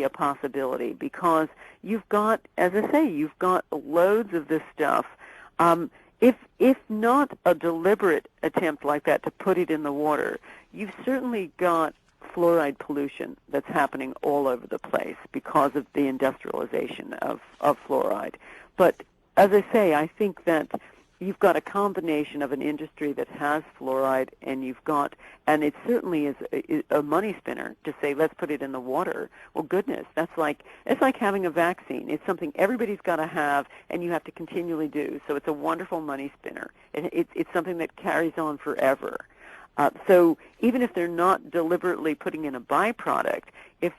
a possibility because you've got, as I say, you've got loads of this stuff. If not a deliberate attempt like that to put it in the water, you've certainly got fluoride pollution that's happening all over the place because of the industrialization of fluoride. But as I say, I think that you've got a combination of an industry that has fluoride, and it certainly is a money spinner to say, let's put it in the water. Well, goodness, it's like having a vaccine. It's something everybody's got to have, and you have to continually do. So it's a wonderful money spinner. It's something that carries on forever. So even if they're not deliberately putting in a byproduct, if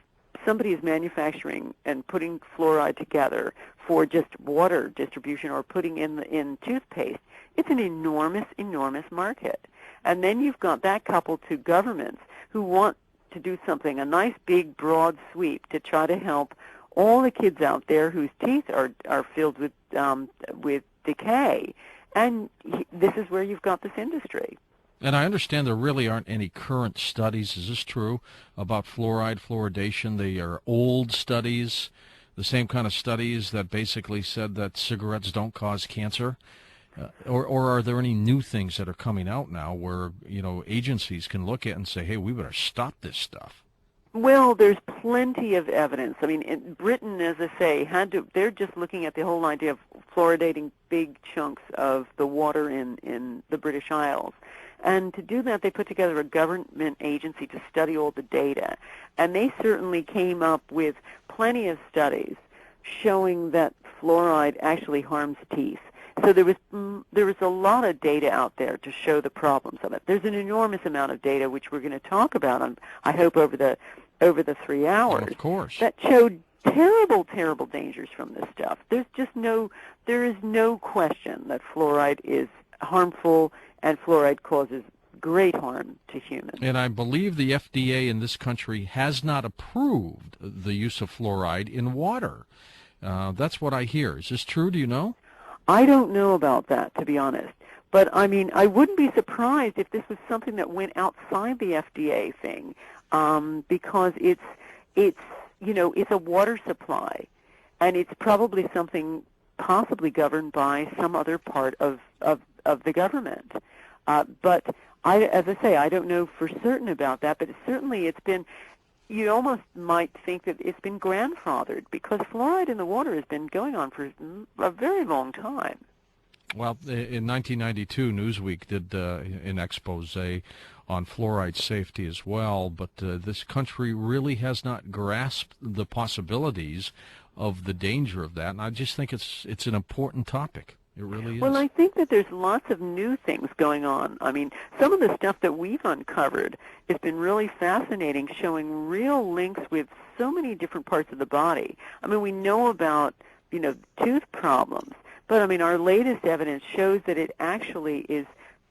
somebody is manufacturing and putting fluoride together for just water distribution or putting in toothpaste, it's an enormous, enormous market. And then you've got that coupled to governments who want to do something, a nice, big, broad sweep to try to help all the kids out there whose teeth are filled with decay. And this is where you've got this industry. And I understand there really aren't any current studies, is this true, about fluoride, fluoridation? They are old studies, the same kind of studies that basically said that cigarettes don't cause cancer? Or are there any new things that are coming out now where, agencies can look at and say, hey, we better stop this stuff? Well, there's plenty of evidence. I mean, in Britain, as I say, they're just looking at the whole idea of fluoridating big chunks of the water in the British Isles. And to do that, they put together a government agency to study all the data. And they certainly came up with plenty of studies showing that fluoride actually harms teeth. So there was a lot of data out there to show the problems of it. There's an enormous amount of data, which we're going to talk about, I hope, over the 3 hours. Of course. That showed terrible, terrible dangers from this stuff. There is no question that fluoride is harmful, and fluoride causes great harm to humans. And I believe the FDA in this country has not approved the use of fluoride in water. That's what I hear. Is this true? Do you know? I don't know about that, to be honest. But, I mean, I wouldn't be surprised if this was something that went outside the FDA thing, because it's a water supply, and it's probably something possibly governed by some other part of the government. But as I say, I don't know for certain about that, but certainly it's been, you almost might think that it's been grandfathered, because fluoride in the water has been going on for a very long time. Well, in 1992, Newsweek did an expose on fluoride safety as well, but this country really has not grasped the possibilities of the danger of that, and I just think it's an important topic. It really is. Well, I think that there's lots of new things going on. I mean, some of the stuff that we've uncovered has been really fascinating, showing real links with so many different parts of the body. I mean, we know about, tooth problems, but, I mean, our latest evidence shows that it actually is,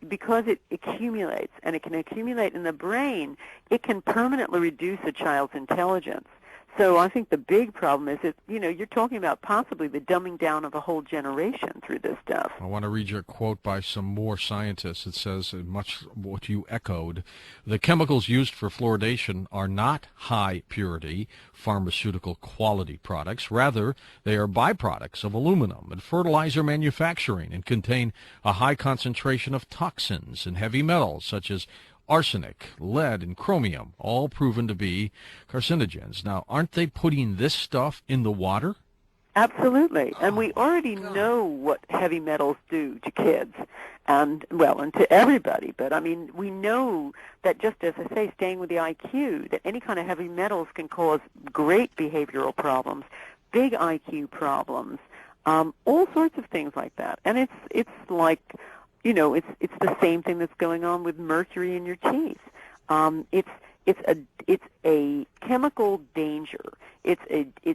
because it accumulates, and it can accumulate in the brain, it can permanently reduce a child's intelligence. So I think the big problem is that, you're talking about possibly the dumbing down of a whole generation through this stuff. I want to read your quote by some more scientists. It says, much what you echoed, the chemicals used for fluoridation are not high-purity pharmaceutical quality products. Rather, they are byproducts of aluminum and fertilizer manufacturing and contain a high concentration of toxins and heavy metals such as arsenic, lead, and chromium, all proven to be carcinogens. Now, aren't they putting this stuff in the water? Absolutely. And we already know what heavy metals do to kids and to everybody. But, I mean, we know that, just as I say, staying with the IQ, that any kind of heavy metals can cause great behavioral problems, big IQ problems, all sorts of things like that. And it's like, it's the same thing that's going on with mercury in your teeth. It's a chemical danger. It's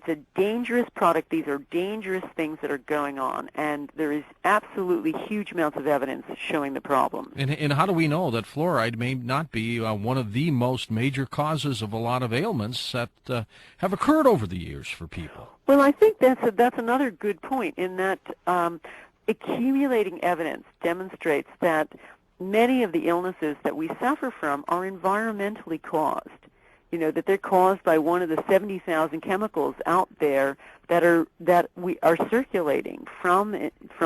a dangerous product. These are dangerous things that are going on, and there is absolutely huge amounts of evidence showing the problem. And how do we know that fluoride may not be one of the most major causes of a lot of ailments that have occurred over the years for people? Well, I think that's another good point, in that accumulating evidence demonstrates that many of the illnesses that we suffer from are environmentally caused. that they're caused by one of the 70,000 chemicals out there that we are circulating from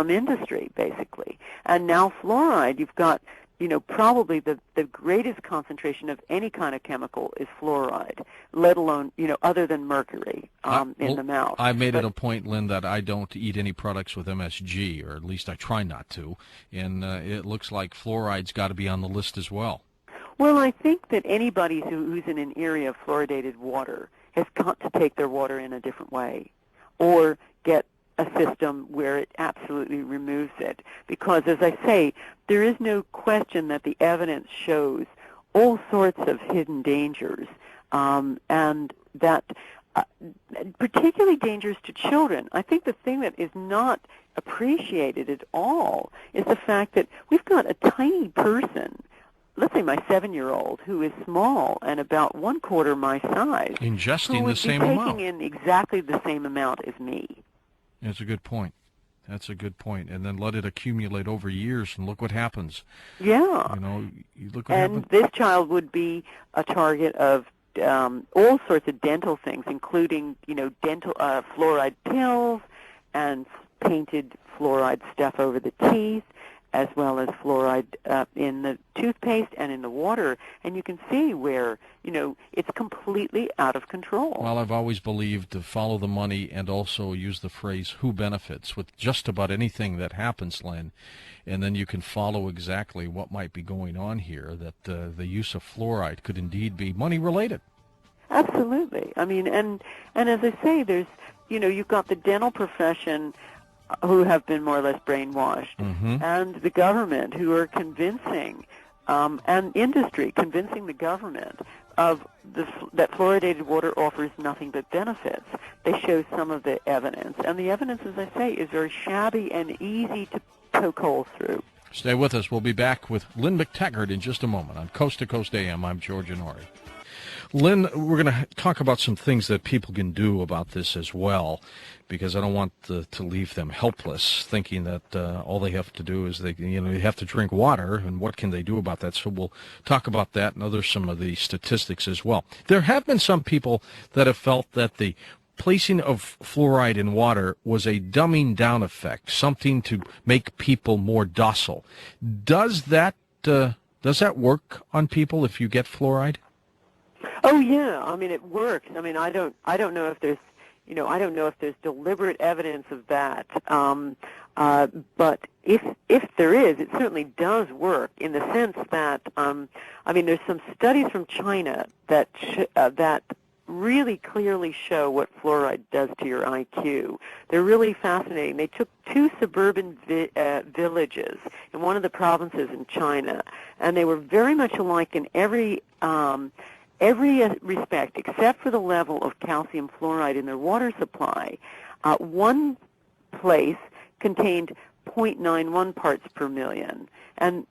industry, basically. And now fluoride, you've got, probably the greatest concentration of any kind of chemical is fluoride, let alone, other than mercury in the mouth. I made it a point, Lynn, that I don't eat any products with MSG, or at least I try not to, and it looks like fluoride's got to be on the list as well. Well, I think that anybody who's in an area of fluoridated water has got to take their water in a different way, or get a system where it absolutely removes it. Because, as I say, there is no question that the evidence shows all sorts of hidden dangers, and that particularly dangerous to children. I think the thing that is not appreciated at all is the fact that we've got a tiny person, let's say my 7-year-old, who is small and about 1/4 my size, ingesting the same amount, taking in exactly the same amount as me. That's a good point. That's a good point. And then let it accumulate over years, and look what happens. Yeah. Look what happens. And this child would be a target of all sorts of dental things, including, dental fluoride pills and painted fluoride stuff over the teeth, as well as fluoride in the toothpaste and in the water. And you can see where, it's completely out of control. Well, I've always believed to follow the money, and also use the phrase, who benefits, with just about anything that happens, Lynn. And then you can follow exactly what might be going on here, that the use of fluoride could indeed be money-related. Absolutely. I mean, and as I say, there's, you've got the dental profession who have been more or less brainwashed, and the government who are convincing, and industry convincing the government of that fluoridated water offers nothing but benefits. They show some of the evidence, and the evidence, as I say, is very shabby and easy to poke holes through. Stay with us. We'll be back with Lynn McTaggart in just a moment on Coast to Coast AM. I'm George Honore. Lynn, we're going to talk about some things that people can do about this as well, because I don't want to leave them helpless, thinking that all they have to do is they have to drink water, and what can they do about that? So we'll talk about that and some of the statistics as well. There have been some people that have felt that the placing of fluoride in water was a dumbing down effect, something to make people more docile. Does that work on people if you get fluoride? Oh yeah, I mean it works. I mean I don't know if there's I don't know if there's deliberate evidence of that. But if there is, it certainly does work in the sense that there's some studies from China that that really clearly show what fluoride does to your IQ. They're really fascinating. They took 2 suburban villages in one of the provinces in China, and they were very much alike in every respect except for the level of calcium fluoride in their water supply. One place contained 0.91 parts per million, and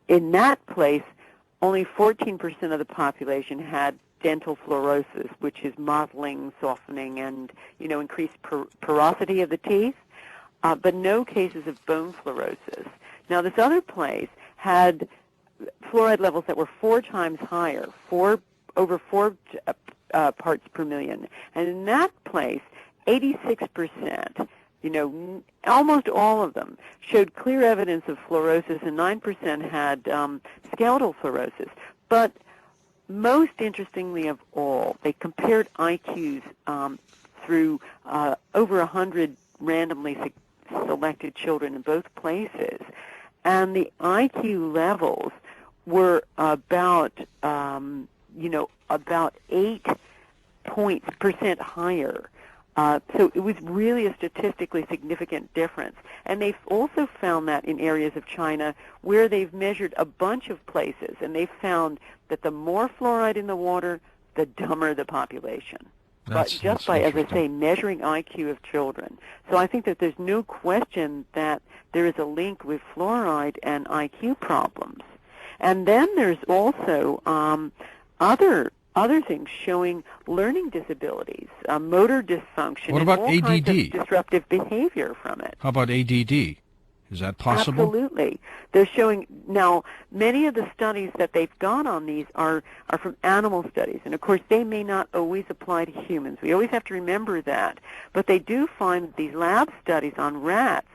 in that place, only 14% of the population had dental fluorosis, which is mottling, softening, and increased porosity of the teeth, but no cases of bone fluorosis. Now, this other place had fluoride levels that were 4 times higher, over 4 parts per million. And in that place, 86%, almost all of them, showed clear evidence of fluorosis, and 9% had skeletal fluorosis. But most interestingly of all, they compared IQs through over 100 randomly selected children in both places. And the IQ levels were about 8% higher. So it was really a statistically significant difference. And they've also found that in areas of China where they've measured a bunch of places, and they've found that the more fluoride in the water, the dumber the population. But just by, as I say, measuring IQ of children. So I think that there's no question that there is a link with fluoride and IQ problems. And then there's also other things showing learning disabilities, motor dysfunction. What about and all ADD? Kinds of disruptive behavior from it. How about ADD? Is that possible? Absolutely. They're showing now many of the studies that they've got on these are from animal studies, and of course they may not always apply to humans. We always have to remember that. But they do find that these lab studies on rats